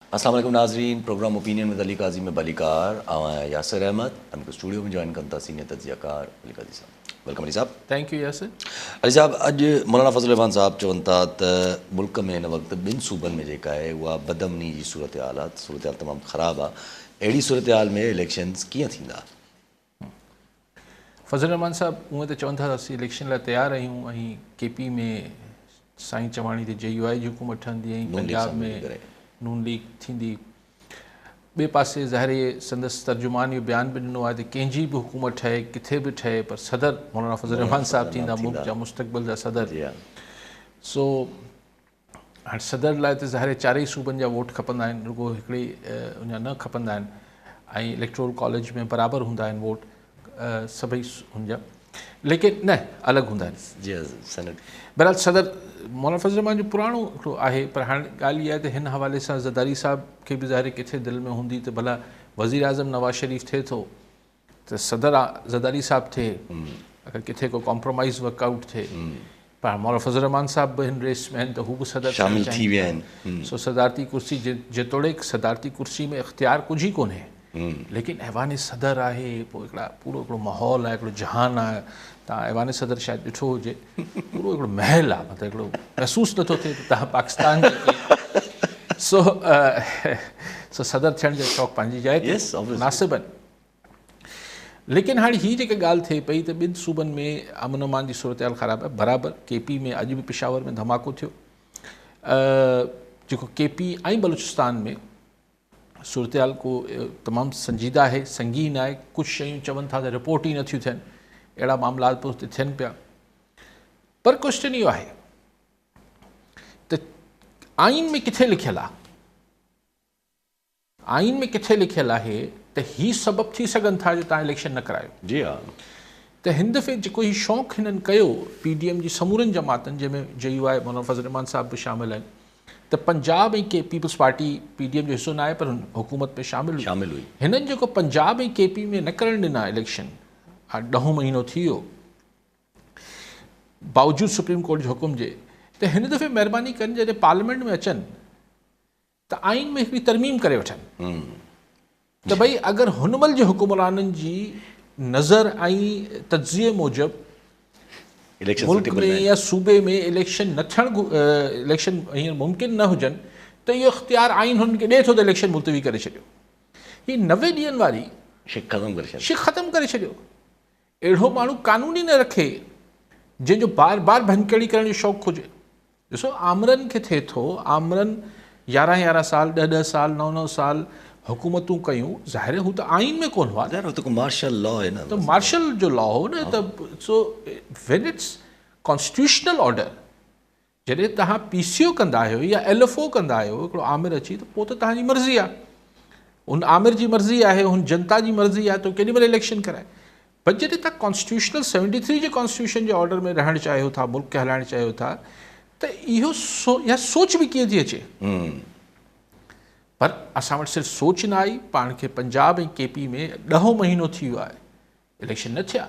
अस्सलाम वालेकुम नाज़रीन, प्रोग्राम ओपिनियन में अली काजी में बलिकार यासर अहमद हमको स्टूडियो में जॉइन करता सीनियर तजियाकार अली काजी साहब। वेलकम अली साहब। Thank you Yasir. अली साहब, अॼु मौलाना फज़ल रहमान साहब चवनि था त मुल्क में हिन वक़्तु ॿिनि सूबनि में जेका आहे उहा बदअमनी जी सूरत हाल आहे, सूरत हाल तमामु ख़राबु आहे। अहिड़ी सूरत हाल में इलेक्शन्स कीअं थींदा? फज़ल रहमान साहब उअं त चवनि था असीं इलेक्शन लाइ तयारु आहियूं ऐं केपी में साईं चवाणी ते JUI जी हुकूमत ठहंदी ऐं पंजाब में नून लीग थींदी। ॿिए पासे ज़ाहिर संदसि तर्जुमान इहो बयान बि ॾिनो आहे त कंहिंजी बि हुकूमत ठहे किथे बि ठहे पर सदर मौलाना फज़ल रहमान साहब थींदा मुल्क जा मुस्तक़बिल जा सदर। सो हाणे सदर लाइ त ज़ाहिर चारई सूबनि जा वोट खपंदा आहिनि, रुगो हिकिड़ी अञा न खपंदा आहिनि ऐं इलेक्टोरल कॉलेज में बराबरि हूंदा आहिनि वोट सभई हुनजा, लेकिन न अलॻि हूंदा आहिनि। बहरहाल सदर मौलाना फज़ल रहमान जो पुराणो हिकिड़ो आहे, पर हाणे ॻाल्हि इहा आहे त हिन हवाले सां ज़रदारी साहब खे बि ज़ाहिर किथे दिलि में हूंदी त भला वज़ीर आज़म नवाज़ शरीफ़ थिए थो त सदर ज़रदारी साहब थिए, अगरि किथे को कॉम्प्रोमाइज़ वर्कआउट थिए। पर मौलाना फज़ल रहमान साहब बि हिन रेस में आहिनि त हू बि सदर शामिल थी विया आहिनि। सो सदारती कुर्सी जेतोणीकि सदारती कुर्सी में इख़्तियार कुझु ई कोन्हे, लेकिन ऐवान सदर आहे, पोइ हिकिड़ा पूरो हिकिड़ो माहौल आहे, हिकिड़ो जहान आहे। तव्हां ऐवान सदर शायदि ॾिठो हुजे, पूरो हिकिड़ो महल आहे, मतिलबु हिकिड़ो महसूसु नथो थिए त तव्हां पाकिस्तान सो सदर थियण जो शौक़ु पंहिंजी जाइ ते मुनासिबु आहिनि। लेकिन हाणे हीअ जेका ॻाल्हि थिए पई त ॿिनि सूबनि में अमन अमान जी सूरत हाल ख़राबु आहे। बराबरि KP में अॼु बि पेशावर में धमाको थियो, जेको KP ऐं बलूचिस्तान में सूरत हाल को तमामु संजीदा आहे, संगीन आहे। कुझु शयूं चवनि था त रिपोर्ट ई नथियूं थियनि, अहिड़ा मामला पोइ हुते थियनि पिया। पर क्वेश्चन इहो आहे त आइन में किथे लिखियलु आहे, आइन में किथे लिखियलु आहे त ही सबबु थी सघनि था जो तव्हां इलेक्शन न करायो। जी हा। त हिन दफ़े जेको ही शौक़ु हिननि कयो PDM जी समूरनि जमातनि, जंहिंमें JUI मौलाना फज़ल रहमान साहब बि शामिल आहिनि, त पंजाब ऐं पीपल्स पार्टी PDM जो हिसो न आहे पर हुकूमत में शामिल हुई। हिननि जेको पंजाब ऐं KP में न करणु ॾिना इलेक्शन, हाणे 10 महीनो थी वियो बावजूदि सुप्रीम कोर्ट जो हुकुम जे, त हिन दफ़े महिरबानी कनि जॾहिं पार्लियामेंट में अचनि त आइन में हिकिड़ी तरमीम करे वठनि त भई अगरि हुन महिल जे हुकुमराननि जी नज़र ऐं तज्ज़िये मूजिबि मुल्क में या सूबे में इलेक्शन न थियणु इलेक्शन हींअर मुमकिन न हुजनि त इहो इख़्तियार आइन हुननि खे ॾिए थो त इलेक्शन मुलतवी करे छॾियो। हीअ 90 ॾींहंनि वारी शिक ख़तमु करे छॾियो। अहिड़ो माण्हू कानूनी न रखे जंहिंजो बार बार भंकेड़ी करण जो शौक़ु हुजे। ॾिसो आमरनि खे थिए थो, आमरनि 11 साल 10 साल 9 साल हुकूमतूं कयूं, ज़ाहिर हू त आइन में कोन हुआ, मार्शल लॉ आहे न, त मार्शल जो लॉ हो न। त so when it's constitutional order, जॾहिं तव्हां PCO कंदा आहियो या LFO कंदा आहियो, हिकिड़ो आमिर अची त पोइ त तव्हांजी मर्ज़ी आहे, हुन आमिर जी मर्ज़ी आहे, हुन जनता जी मर्ज़ी आहे त केॾी महिल इलेक्शन कराए। पर जॾहिं तव्हां कॉन्स्टिट्यूशनल 73 जे कॉन्स्टिट्यूशन जे ऑर्डर में रहणु चाहियो था, मुल्क खे हलाइणु चाहियो था, त इहो सोच बि कीअं थी अचे। पर असां वटि सिर्फ़ु सोच न आई, पाण खे पंजाब ऐं KP में 10 महीनो थी वियो आहे, इलेक्शन न थिया,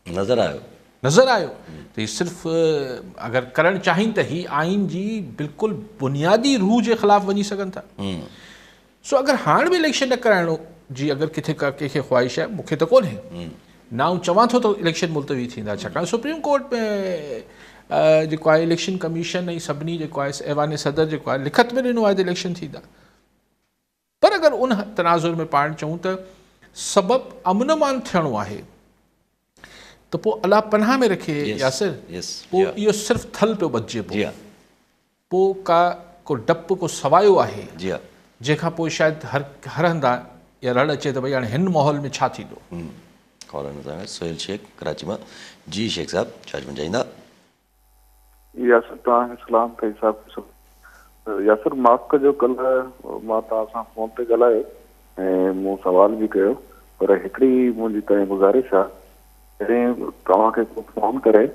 नज़र आयो त हीअ सिर्फ़ु अगरि करणु चाहिनि त हीअ आइन जी बिल्कुलु बुनियादी रूह जे ख़िलाफ़ु वञी सघनि था। सो अगरि हाणे बि इलेक्शन न कराइणो जी अगरि किथे का कंहिंखे ख़्वाहिश आहे, मूंखे त कोन्हे, न आउं चवां थो त इलेक्शन मुलतवी थींदा, छाकाणि सुप्रीम कोर्ट में जेको आहे इलेक्शन कमीशन ऐं सभिनी जेको आहे ऐवान सदर जेको आहे लिखत में ॾिनो आहे त इलेक्शन थींदा। पर अगरि उन तनाज़ुर में पाण चऊं त सबबु अमन अमान थियणो आहे त पोइ अलाह पनाह में रखे यासिर, पोइ इहो सिर्फ़ु थल पियो बचिजे, पोइ को डपु को सवायो आहे जंहिंखां पोइ शायदि हर हंधा या रड़ अचे त भई हाणे हिन माहौल में छा थींदो। सोहेल शेख कराची मां। जी शेख साहब, छा सम्झाईंदा? यासिर तव्हांखे सलाम कई साहब। यासिर माफ़ कजो, कल्ह मां तव्हां सां फ़ोन ते ॻाल्हायो ऐं मूं सवाल बि कयो, पर हिकिड़ी मुंहिंजी तव्हां गुज़ारिश आहे, जॾहिं तव्हांखे को फ़ोन करे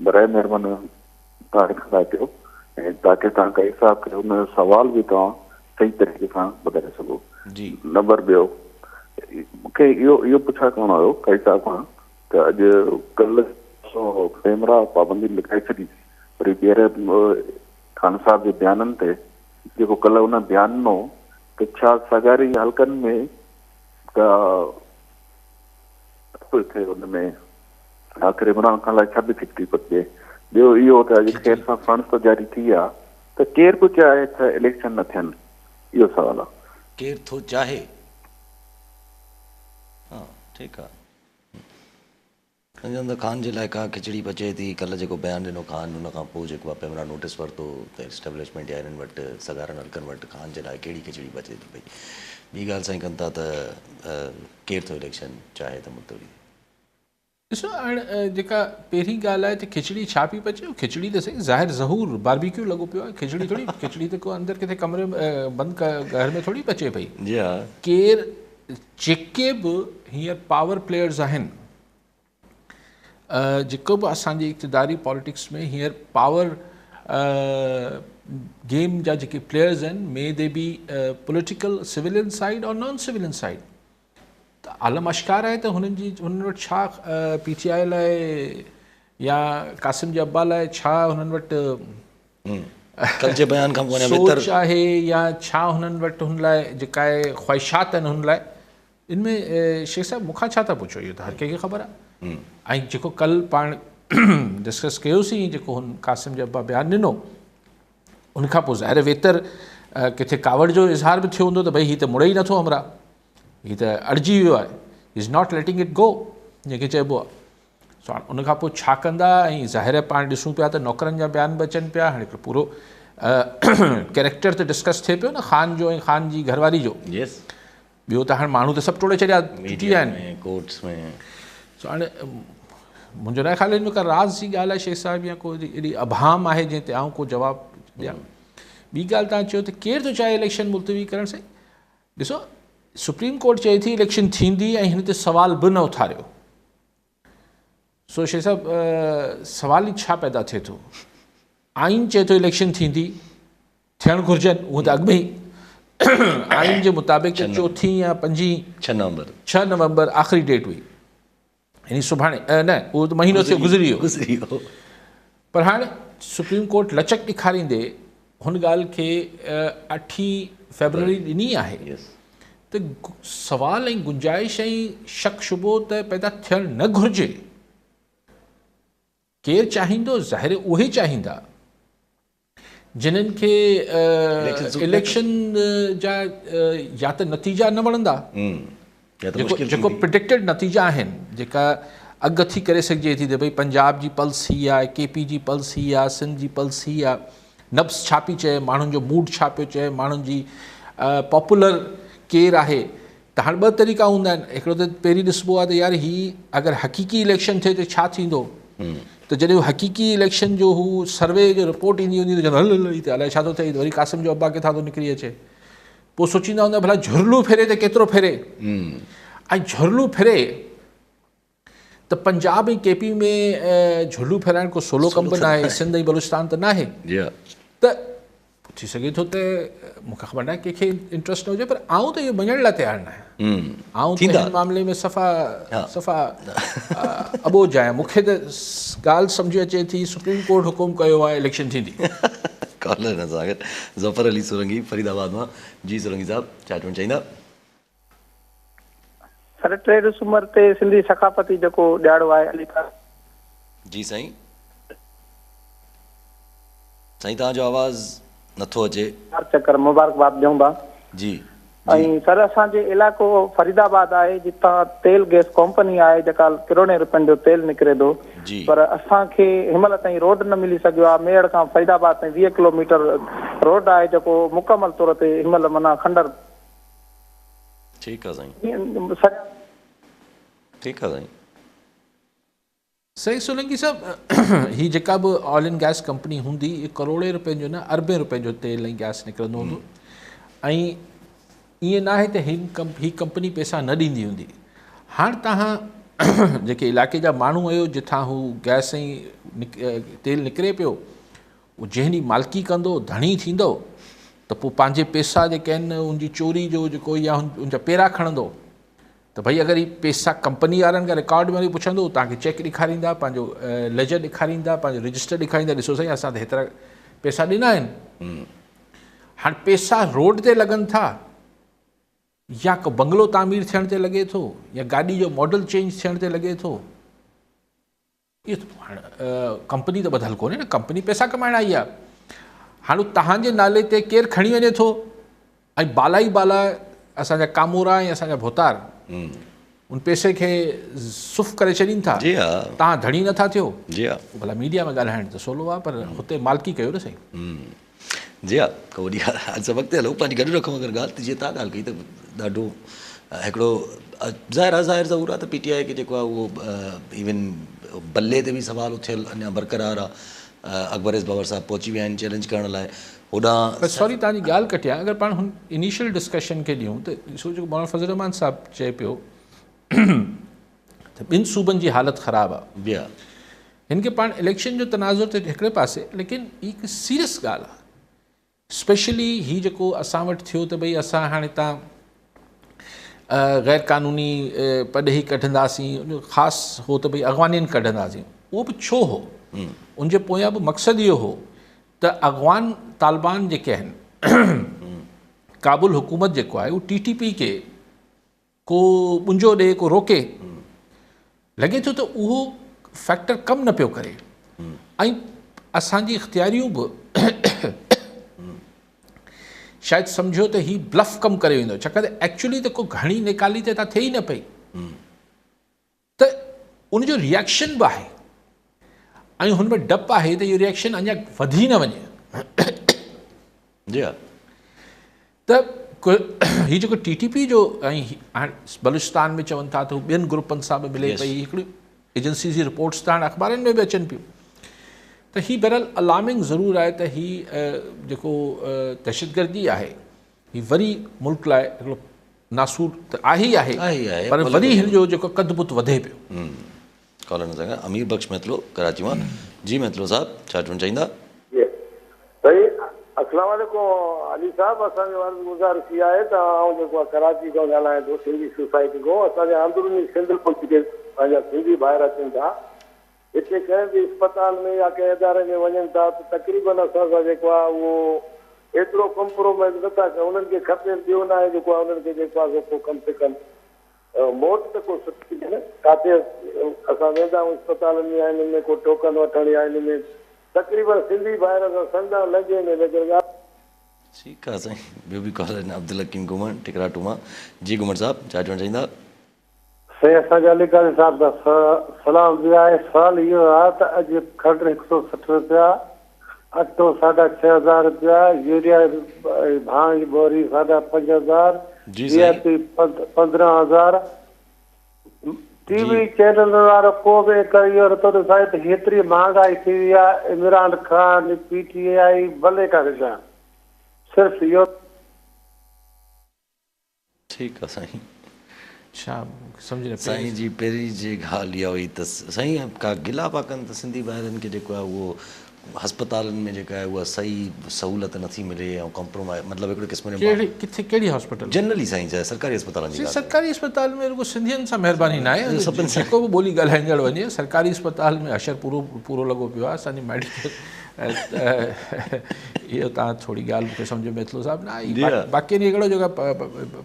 बराए महिरबानी तव्हां लिखंदा कयो ऐं ताकी तव्हां काई हिसाब कयो, हुन जो सवाल बि तव्हां सही तरीक़े सां ॿुधाए सघो। नंबर ॿियो, मूंखे इहो पुछा करिणो हुयो काई साहब खां त अॼु कल्ह कैमरा पाबंदी लिखाए छॾी, वरी ॿीहर खान साहब जे बयाननि ते जेको कल्ह हुन बयानु ॾिनो त छा सगारी हलकनि में का थिए हुन में आख़िर इमरान खान लाइ छा बि फिक्री पचे। ॿियो इहो त अॼु खेर सां फंड्स त जारी थी विया त केरु बि चाहे त इलेक्शन न थियनि, इहो सवाल आहे। केरु थो चाहे, हा ठीकु आहे। संजय ख़ान जे लाइ का खिचड़ी पचे थी। कल्ह जेको बयानु ॾिनो ख़ान, हुन खां पोइ जेको आहे पेमरा नोटिस वरितो त एस्टेब्लिशमेंट या हिननि वटि सगारनि हल्कनि वटि ख़ान जे लाइ कहिड़ी खिचड़ी पचे थी पई। ॿी ॻाल्हि साईं कनि था त केरु थो इलेक्शन चाहे त मुल्तवी। ॾिसो हाणे जेका पहिरीं ॻाल्हि आहे त खिचड़ी छा पई पचे, खिचड़ी त सही ज़ाहिर ज़हूर बारबीक्यू लॻो पियो आहे। खिचड़ी थोरी खिचड़ी त को अंदरि किथे कमरे बंदि घर में थोरी पचे पई। जी हा, केरु जेके बि हींअर पावर प्लेयर्स आहिनि, जेको बि असांजी इक़्तिदारी पॉलिटिक्स में हींअर पावर गेम जा जेके प्लेयर्स आहिनि, may they be political civilian side और नॉन सिविलियन साइड, त आलम अश्कार आहे त हुननि वटि छा PTI लाइ या कासिम जे अब्बा लाइ छा हुननि वटि कल जे बयान खां पोइ सोच आहे या छा हुननि वटि हुन लाइ जेका आहे ख़्वाहिशात आहिनि हुन लाइ। इनमें शेख साहिबु मूंखां छा था पुछो, इहो त हर कंहिंखे ख़बर आहे। ऐं जेको कल्ह पाण डिस्कस कयोसीं, जेको हुन कासिम जे अब्बा बयानु ॾिनो, उनखां पोइ ज़ाहिर वेतर किथे कावड़ जो इज़हार बि थियो हूंदो त भई हीअ त मुड़े ई नथो हमरा, हीअ त अड़िजी वियो आहे, is not letting it go जंहिंखे चइबो आहे। सो हाणे उनखां पोइ छा कंदा। ऐं ज़ाहिर पाण ॾिसूं पिया त नौकरनि जा बयान बि अचनि पिया। हाणे हिकिड़ो पूरो कैरेक्टर त डिस्कस थिए पियो न ख़ान जो ऐं ख़ान जी घरवारी जो। ॿियो त हाणे माण्हू त सभु टोड़े छॾिया टुटी विया आहिनि कोर्ट्स में। सो हाणे मुंहिंजो न ख़्याल में का राज़ जी ॻाल्हि आहे शेख साहिबु, या को एॾी अभाम आहे जंहिं ते आउं को जवाबु ॾियां। ॿी ॻाल्हि तव्हां चयो त केरु थो चाहे इलेक्शन मुल्तवी करण सां। ॾिसो सुप्रीम कोर्ट चए थी इलेक्शन थींदी ऐं हिन ते सवाल बि न उथारियो। सो शेख साहिबु सवाल ई छा पैदा थिए थो। आइन चए थो इलेक्शन थींदी, थियणु घुरिजनि, उहो त अॻु में ई आइन जे मुताबिक़ चोथीं या 6 नवंबर आख़िरी डेट हुई, यानी सुभाणे न, उहो त महीनो थियो गुज़री वियो। पर हाणे सुप्रीम कोर्ट लचक ॾेखारींदे हुन ॻाल्हि खे 8 फेबरवरी ॾिनी आहे त सवाल ऐं गुंजाइश ऐं शक शुबो त पैदा थियणु न घुरिजे। केरु चाहींदो, ज़ाहिर उहे चाहींदा जिन्हनि खे इलेक्शन जा या त नतीजा न वणंदा, जेको प्रिडिक्टेड नतीजा आहिनि, जेका अॻु थी करे सघिजे थी त भई पंजाब जी पल्स ही आहे, KP जी पल्स ही आहे, सिंध जी पल्स ही आहे, नब्स छा पई चए, माण्हुनि जो मूड छा पियो चए, माण्हुनि जी पॉपुलर केरु आहे। त हाणे 2 तरीक़ा हूंदा आहिनि। हिकिड़ो त पहिरीं ॾिसबो आहे त यार हीअ अगरि हक़ीक़ी इलेक्शन थिए त छा थींदो। त जॾहिं हक़ीक़ी इलेक्शन जो हू सर्वे जो रिपोर्ट ईंदी हूंदी त हल त अलाए छा थो थिए, वरी कासिम जो अब्बा किथां थो निकिरी अचे। पोइ सोचींदा हूंदा भला झुरलू फेरे त केतिरो फेरे। ऐं झुरलू फेरे त पंजाब ऐं KP में झुरलू फेराइण को सोलो कमु न आहे, सिंध ऐं बलूचिस्तान त न आहे। त थी सघे थो त मूंखे ख़बर न आहे कंहिंखे इंट्रस्ट न हुजे, पर आउं त इहो मञण लाइ तयारु न आहियां। आउं त हिन मामले में सफ़ा अबोज आहियां। मूंखे त ॻाल्हि सम्झ अचे थी सुप्रीम कोर्ट हुकुम कयो आहे इलेक्शन थींदी। कॉलर सां गॾु ज़फ़र अली सुरंगी फरीदाबाद मां। जी सुरंगी साहिबु छा चवणु चाहींदा? सर 3 दिसंबर ते सिंधी सकाफ़ती जेको ॾियारो आहे अलीगढ़। जी साईं, साईं तव्हांजो आवाज़ नथो अचे। चकर मुबारकबाद ॾियूं था। जी ऐं सर असांजे इलाइक़ो फरीदाबाद आहे, जितां तेल गैस कंपनी आहे, जेका करोड़े रुपयनि जो तेल निकिरे थो। पर असांखे हिनमहिल ताईं रोड न मिली सघियो आहे। मेड़ खां फरीदाबाद ताईं 20 किलोमीटर रोड आहे, जेको मुकमल तौर ते हिनमहिल माना खंडर। ठीकु आहे साईं, ठीकु आहे साईं। सही सोलंकी साहिबु, हीअ जेका बि ऑयल एंड गैस कंपनी हूंदी, इहे करोड़े रुपयनि जो न अरबे रुपए जो तेल ऐं गैस निकिरंदो हूंदो। ऐं ईअं न आहे त हीअ कंपनी पैसा न ॾींदी हूंदी। हाणे तव्हां जेके इलाइक़े जा माण्हू आहियो, जिथां हू गैस ऐं तेल निकिरे पियो, उहो जंहिं ॾींहुं मालिकी कंदो, धणी थींदो, त पोइ पंहिंजे पैसा जेके आहिनि उनजी चोरी जो जेको या उनजा पेरा खणंदो। त भई अगरि हीअ पैसा कंपनी वारनि खां रिकॉर्ड में वरी पुछंदो, तव्हांखे चेक ॾेखारींदा, पंहिंजो लेजर ॾेखारींदा, पंहिंजो रजिस्टर ॾेखारींदा, ॾिसो साईं असां त हेतिरा पैसा ॾिना आहिनि। हाणे पैसा रोड ते लॻनि था या को बंगलो तामीर थियण ते लॻे थो या गाॾी जो मॉडल चेंज थियण ते लॻे थो, इहो हाणे कंपनी त ॿधल कोन्हे न, कंपनी पैसा कमाइण आई आहे। हाणे तव्हांजे नाले ते केरु खणी वञे थो ऐं बाला ई बाला असांजा कामोरा ऐं असांजा भोतार उन पैसे खे सुफ़ करे छॾीनि था, तव्हां धणी नथा थियो। भला मीडिया में ॻाल्हाइण त सवलो आहे, पर हुते मालिकी कयो न साईं। जी हा, को वॾी ॻाल्हि आहे। वक़्तु हलो पंहिंजी गॾु रखूं। अगरि ॻाल्हि त जीअं तव्हां ॻाल्हि कई त ॾाढो हिकिड़ो ज़ाहिर ज़रूरत आहे त PTI खे जेको आहे उहो इवन बल्ले ते बि सुवाल उथियल अञा बरक़रार आहे। अकबर बाबर साहब पहुची विया आहिनि चैलेंज करण लाइ होॾां। सॉरी तव्हांजी ॻाल्हि कटिया, अगरि पाण हुन इनिशियल डिस्कशन खे ॾियूं त ॾिसो जेको मौलाना फज़ल रहमान साहब चए पियो त ॿिनि सूबनि जी हालत ख़राबु आहे। हिन खे पाण इलेक्शन जो तनाज़ुर ते हिकिड़े पासे, लेकिन ही हिकु सीरियस ॻाल्हि आहे। स्पेशली हीउ जेको असां वटि थियो त भई असां हाणे तव्हां गैर क़ानूनी पढ़ी कढंदासीं, उनजो ख़ासि हो त भई अॻवानियुनि कढंदासीं। उहो बि छो हो, उनजे पोयां बि मक़सदु इहो हो त अॻवान तालिबान जेके आहिनि, काबुल हुकूमत जेको आहे उहो TTP खे को मुंहिंजो ॾे को रोके, लॻे थो त उहो फैक्टर कमु न पियो करे ऐं असांजी इख़्तियारियूं बि शायदि सम्झो त हीउ ब्लफ कमु करे वेंदो, छाकाणि त एक्चुअली त को घणी निकाली त थिए ई न पई, त उनजो रिएक्शन बि आहे ऐं हुन में डपु आहे त इहो रिएक्शन अञा वधी न वञे। जी हा, त हीउ जेको TTP जो ऐं हाणे बलूचिस्तान में चवनि था त हू ॿियनि ग्रुपनि सां बि मिले पई, हिकिड़ी एजेंसी जी रिपोर्ट्स त हाणे अख़बारनि में बि अचनि पियूं। त हीउ बहरहाल अलार्मिंग ज़रूरु आहे त हीउ जेको दहशतगर्दी आहे हीउ वरी मुल्क लाइ हिकिड़ो नासूर त आहे ई आहे, पर वरी हिन जो जेको कदबुत वधे पियो। कॉलर न अमीर बख्श मैतलो कराची मां। जी मैतलो साहब छा चवणु चाहींदा? अस्सलाम वालेकुम अली साहब, असांजो अर्ज़ु गुज़ारिश इहा आहे त आउं जेको आहे कराची खां ॻाल्हायां थो, सिंधी सोसाइटी खां। असांजे अंदरूनी सिंध मुल्क के पंहिंजा सिंधी भाइर अचनि था हिते कंहिं बि अस्पताल में या कंहिं इदारे में वञनि था त तक़रीबन असां सां जेको आहे उहो एतिरो कॉम्प्रोमाइज़ नथा कनि। उन्हनि खे खपे ॿियो न आहे जेको आहे उन्हनि खे जेको आहे को कम से कम मौत त को सुठी थिए न। किथे असां वेंदा आहियूं अस्पतालनि में, हिन में को टोकन वठण या हिन में तक़रीबन सिंधी ॿाहिरि असां संदा लॻे न लेकिन ठीकु आहे साईं। ॿियो बि कॉलर आहिनि अब्दुल हकीम घुमण टिकराटू मां। जी घुमण साहब छा चवणु चाहींदा? साईं असांजा अली काज़ी साहब का सलाम बि आहे। सुवाल इहो आहे त अॼु खंड 160 रुपया, अटो 6,500 रुपया, यूरिया भांग जी बोरी 5,500, DAP 15,000, TV चैनल वारो को बि करियो नथो त साईं त हेतिरी महांगाई थी वई आहे। इमरान खान PTI भले था विझनि, सिर्फ़ु इहो। ठीकु आहे साईं। छा सम्झ न साईं जी पहिरीं जी ॻाल्हि इहा हुई त साईं का गिला पिया कनि त सिंधी ॿाहिरनि खे जेको आहे उहो अस्पतालनि में जेका आहे उहा सही सहूलियत नथी मिले ऐं कॉम्प्रोमाइज़ मतिलबु हिकिड़े क़िस्म जो किथे कहिड़ी हॉस्पिटल जनरली साईं चाहे सरकारी अस्पतालनि जी सरकारी अस्पताल में रुगो सिंधियुनि सां महिरबानी न आहे, जेको बि ॿोली ॻाल्हाईंदड़ वञे सरकारी अस्पताल में अशर पूरो लॻो पियो आहे। असांजी मेडिकल इहो तव्हां थोरी ॻाल्हि मूंखे सम्झ में अचलो साहिबु न आई। बाक़ी हिकिड़ो जेका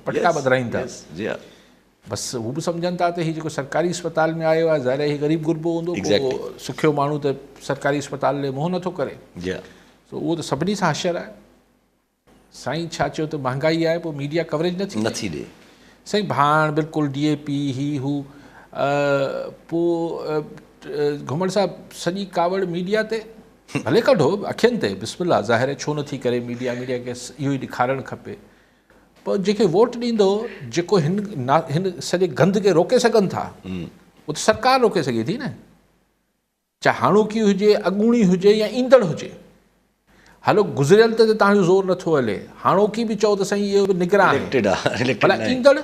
पटका बदिराइनि था, जी हा, बसि हू बि सम्झनि था त हीउ जेको सरकारी अस्पताल में आयो आहे ज़ाहिर आहे ग़रीब गुरबो हूंदो, सुखियो माण्हू त सरकारी अस्पताल लाइ मुंहुं नथो करे। त उहो त सभिनी सां अशर आहे। साईं छा चयो त महांगाई आहे, पोइ मीडिया कवरेज नथी ॾे साईं। भाण बिल्कुलु DAP ही हू, पोइ घुमण साहिबु सॼी कावड़ मीडिया ते भले कढो अखियुनि ते, बिस्मिल्लाह, ज़ाहिर आहे छो नथी करे मीडिया खे इहो ई ॾेखारणु खपे। पर जेके वोट ॾींदो, जेको हिन सॼे गंद खे रोके सघनि था, उहो त सरकार रोके सघे थी न, चाहे हाणोकी हुजे, अॻूणी हुजे या ईंदड़ हुजे। हलो गुज़रियल ते तव्हांजो ज़ोर नथो हले, हाणोकी बि चओ त साईं इहो बि निगरान आहे, भला ईंदड़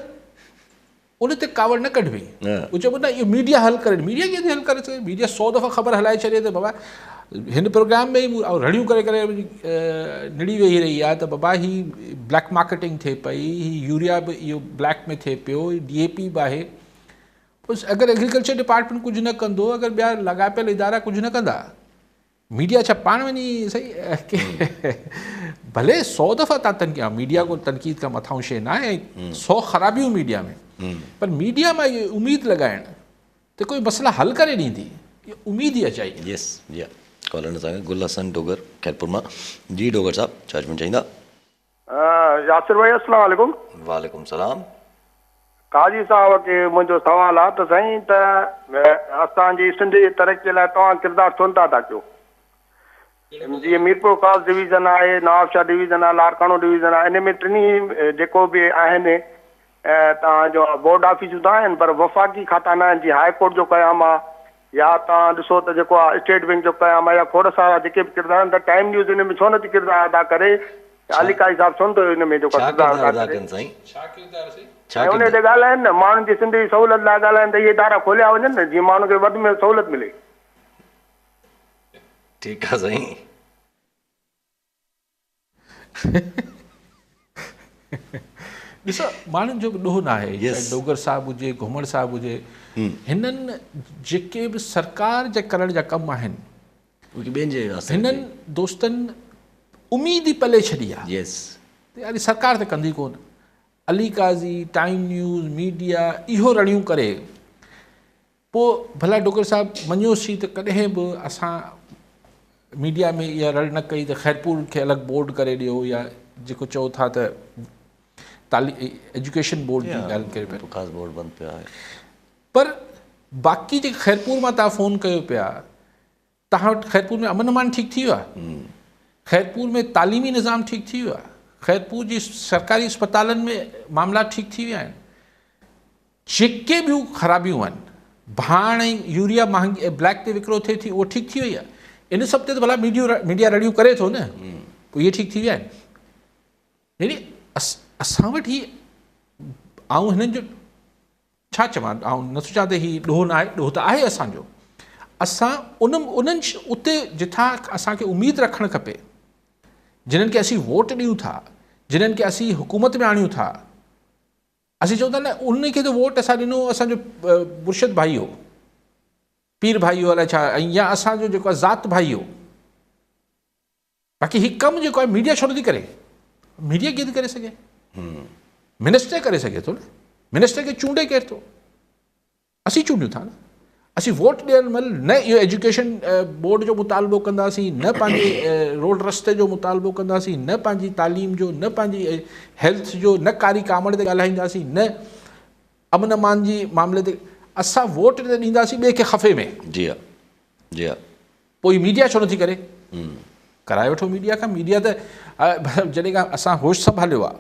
उन ते कावड़ न कढबी। उहो चइबो न इहो मीडिया हल करे, मीडिया कीअं हल करे सघे? मीडिया 100 दफ़ा ख़बर हलाए छॾे त बाबा हिन प्रोग्राम में ई रड़ियूं करे निड़ी वेही रही आहे त बाबा ही ब्लैक मार्केटिंग थिए पई, ही यूरिया बि इहो ब्लैक में थिए पियो, DAP बि आहे। अगरि एग्रीकल्चर डिपार्टमेंट कुझु न कंदो, अगरि ॿिया लॻापियल इदारा कुझु न कंदा मीडिया छा पाण वञी सही के भले 100 दफ़ा तव्हां तनक़ीद मीडिया को तनक़ीद खां मथां शइ न आहे 100 ख़राबियूं मीडिया में पर मीडिया मां इहो उमेद लगाइण त कोई मसला हल करे ॾींदी इहा उमेद ई अचाई यस जी कॉलर ने सां गुल हसन डोगर खैरपुर मां जी डोगर साहब जजमेंट चाहिंदा यासिर भाई अस्सलाम वालेकुम। वालेकुम सलाम। काजी साहब के मुंहिंजो सवाल आहे त साईं त असांजी सिंध जी तरक़ी लाइ तव्हां किरदारु छो नथा था कयो? जीअं मीरपुर ख़ासि डिवीज़न आहे, नवाबशाह डिवीज़न आहे, लाड़काणो डिवीज़न आहे, इन में टिनी जेको बि आहिनि तव्हांजो बोर्ड ऑफिसूं त आहिनि पर वफ़ाक़ी खाता न आहिनि। जीअं हाई कोर्ट जो क़याम आहे या तव्हां ॾिसो त जेको आहे स्टेट बैंक जो क़याम आहे या खोड़ सारा जेके बि किरदार आहिनि त टाइम न्यूज़ इन में छो नथी किरदारु अदा करे? अली काई साहब छो नथो इन में जेको किरदारु अदा करे? ऐं उन ते ॻाल्हाइनि न माण्हुनि जी सिंधी सहूलियत लाइ ॻाल्हाइनि त इहे इदारा खोलिया वञनि न जीअं माण्हुनि खे वधि में सहूलियत मिले। ठीकु आहे साईं। ॾिसो माण्हुनि जो बि ॾोह न आहे डोगर साहिबु हुजे घुमर साहिबु हुजे हिननि जेके बि सरकार जे करण जा कम आहिनि हिननि दोस्तनि उमेद ई पले छॾी आहे यानी सरकार त कंदी कोन। अली काज़ी टाइम न्यूज़ मीडिया इहो रड़ियूं करे पोइ भला डोगर साहिबु मञियोसीं त कॾहिं बि असां मीडिया में इहा रड़ न कई त खैरपुर खे अलॻि बोर्ड करे ॾियो या जेको चओ था त एजुकेशन बोर्ड जी ॻाल्हि करे पिया ख़ासि बोर्ड बंदि पिया आहे पर बाक़ी जेके खैरपुर मां तव्हां फ़ोन कयो पिया तव्हां वटि खैरपुर में अमन अमान ठीकु थी वियो आहे? खैरपुर में तालीमी निज़ाम ठीकु थी वियो आहे? खैरपुर जी सरकारी अस्पतालनि में मामला ठीकु थी विया आहिनि? जेके ॿियूं ख़राबियूं आहिनि भाण ऐं यूरिया महांगी ब्लैक ते विकिरो थिए थी उहो ठीकु थी वई आहे? इन सभु ते त भला मीडिया रड़ियूं करे थो न पोइ इहे ठीकु थी विया आहिनि। यानी असां वटि ही ऐं हिननि जो छा चवां ऐं नथो चवां त हीउ ॾोह न आहे ॾोह त आहे असांजो। असां उन्हनि उते जिथां असांखे उमेद रखणु खपे जिन्हनि खे असीं वोट ॾियूं था जिन्हनि खे असीं हुकूमत में आणियूं था असीं चऊं था न उन खे त वोट असां ॾिनो असांजो मुर्शद भाई हो पीर भाई हो अलाए छा ऐं या असांजो जेको आहे ज़ात भाई हो बाक़ी हीउ कमु जेको आहे मीडिया छो नथी करे? मीडिया कीअं थी करे सघे? मिनिस्टर करे सघे थो न। मिनिस्टर खे चूंडे केरु थो? असीं चूंडियूं था न। असीं वोट ॾियण महिल न इहो एजुकेशन बोर्ड जो मुतालबो कंदासीं न पंहिंजे रोड रस्ते जो मुतालबो कंदासीं न पंहिंजी तालीम जो न पंहिंजी हेल्थ जो न कारी कामड़ ते ॻाल्हाईंदासीं न अमन अमान जी मामले ते। असां वोट ते ॾींदासीं ॿिए खे ख़फ़े में। जी हा जी हा। पोइ मीडिया छो नथी करे? कराए वठो मीडिया खां। मीडिया त जॾहिं खां असां होश संभालियो आहे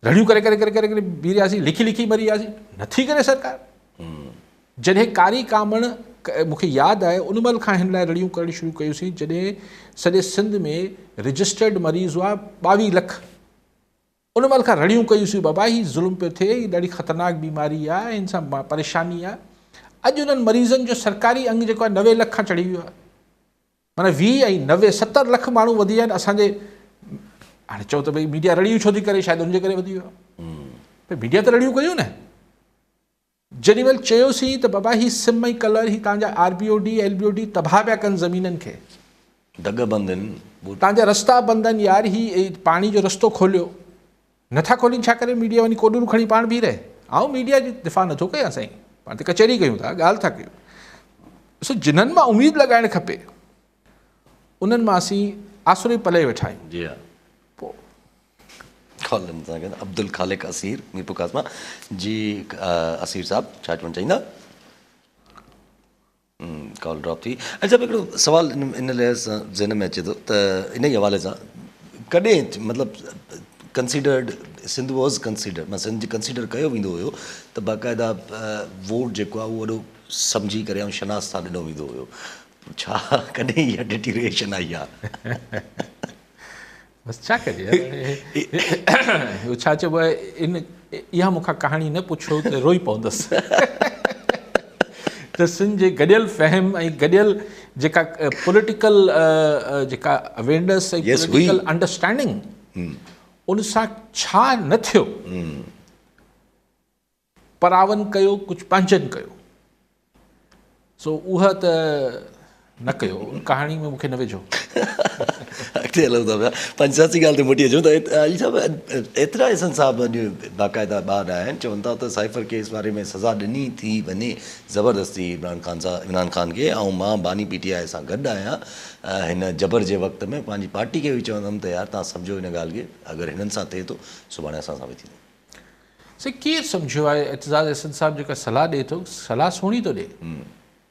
रड़ियूं करे करे करे करे करे बीह रहियासीं लिखी लिखी मरी वियासीं नथी करे सरकार। जॾहिं कारी कामण मूंखे यादि आहे उन महिल खां हिन लाइ रड़ियूं करणु शुरू कयूंसीं जॾहिं सॼे सिंध में रजिस्टर्ड मरीज़ हुआ 22 लख। उन महिल खां रड़ियूं कयूंसीं बाबा ही ज़ुल्म पियो थिए ही ॾाढी ख़तरनाक बीमारी आहे हिन सां परेशानी आहे। अॼु उन्हनि मरीज़नि जो सरकारी अंग जेको आहे 90 लख खां चढ़ी वियो आहे। माना 20 ऐं 90 70 लख माण्हू वधी विया आहिनि असांजे। हाणे चओ त भई मीडिया रड़ियूं छो थी करे? शायदि उनजे करे वधी वियो आहे। भई मीडिया त रड़ियूं कयूं न। जेॾी महिल चयोसीं त बाबा ही सिम ऐं कलर ही तव्हांजा RBOD LBOD तबाह पिया कनि ज़मीननि खे दग बंद आहिनि तव्हांजा रस्ता बंदि आहिनि यार ही पाणी जो रस्तो खोलियो नथा खोलीनि छा करे? मीडिया वञी कोडूं खणी पाण बीह रहे। ऐं मीडिया जी दिफ़ा नथो कयां साईं पाण त कचहरी कयूं था ॻाल्हि था कयूं। ॾिसो जिन्हनि मां उमेद लॻाइणु खपे उन्हनि मां असीं आसुरे पले वेठा आहियूं। जी हा। अब्दुल खालिक असीर मीरपुर काज़मा जी असीर साहब छा चवणु चाहींदा? कॉल ड्रॉप थी। अच्छा हिकिड़ो सवाल इन लाइ ज़हन में अचे थो त इन ई हवाले सां कॾहिं मतिलबु कंसिडर्ड सिंध वॉज़ कंसिडर्ड मां सिंध कंसिडर कयो वेंदो हुयो त बाक़ाइदा वोट जेको आहे उहो वॾो सम्झी करे ऐं शनाख़्त सां ॾिनो वेंदो हुयो। छा कॾहिं इहा डिटीरिएशन आई आहे? बसि छा कजे छा चइबो आहे इन इहा मूंखां कहाणी न पुछो त रोई पवंदसि। त सिंध जे गॾियल फ़हम ऐं गॾियल जेका पॉलिटिकल जेका अवेयरनेस ऐं पॉलिटिकल अंडरस्टैंडिंग उन सां छा न थियो। परावन कयो कुझु पंहिंजनि कयो सो उहा त न कयो, उन कहाणी में मूंखे न विझो। अॻिते हलूं था पिया, पंचासी ॻाल्हि ते मोटी अचूं त अली साहिबु एतिरा एहसन साहब अॼु बाक़ाइदा ॿार आहिनि, चवनि था त साइफ़र केस बारे में सज़ा ॾिनी थी वञे ज़बरदस्ती इमरान ख़ान खे, ऐं मां बानी PTI सां गॾु आहियां हिन जबर जे वक़्त में, पंहिंजी पार्टी खे बि चवंदुमि त यार तव्हां सम्झो हिन ॻाल्हि खे, अगरि हिननि सां थिए थो सुभाणे असां सां बि थींदो। केरु सम्झो आहे एतिज़ाज़ अहसन साहिबु जेका सलाह ॾिए थो, सलाह सुहिणी थो ॾिए,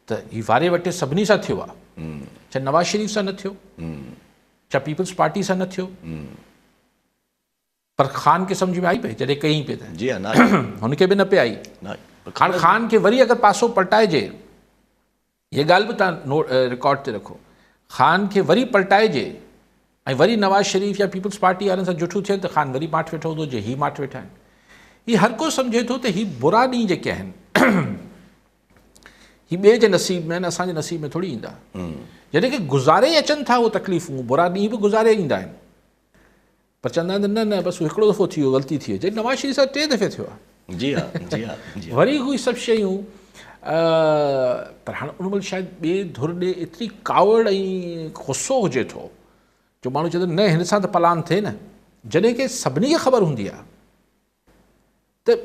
त हीउ वारे वटे सभिनी सां थियो आहे, छा नवाज़ शरीफ़ सां न थियो, छा पीपल्स पार्टी सां न थियो, पर ख़ान खे सम्झ में आई पई जॾहिं कई पिए त, जी हा, हुनखे बि न पे आई। हाणे ख़ान खे वरी अगरि पासो पलटाइजे, इहा ॻाल्हि बि तव्हां रिकॉर्ड ते रखो, ख़ान खे वरी पलटाइजे ऐं वरी नवाज़ शरीफ़ या पीपल्स पार्टी वारनि सां जुठियूं थियनि त ख़ान वरी माठि वेठो हूंदो, जे हीअ माठि वेठा आहिनि। हीअ हर को सम्झे थो त हीअ बुरा ॾींहं जेके आहिनि हीअ ॿिए जे नसीब में आहिनि, असांजे नसीब में थोरी ईंदा। जॾहिं की गुज़ारे अचनि था उहे तकलीफ़ूं, बुरा ॾींहं बि गुज़ारे ईंदा आहिनि, पर चवंदा आहिनि न न बसि हिकिड़ो दफ़ो थी वियो, ग़लती थी वई। जॾहिं नवाज़ शरीफ़ सां 3 दफ़े थियो आहे, जी हा, जी हा, वरी उहे सभु शयूं, पर हाणे उन महिल शायदि ॿिए धुर ॾे एतिरी कावड़ ऐं गुस्सो हुजे थो जो माण्हू चवंदो न हिन सां त पलान थिए न, जॾहिं की सभिनी खे ख़बर हूंदी आहे त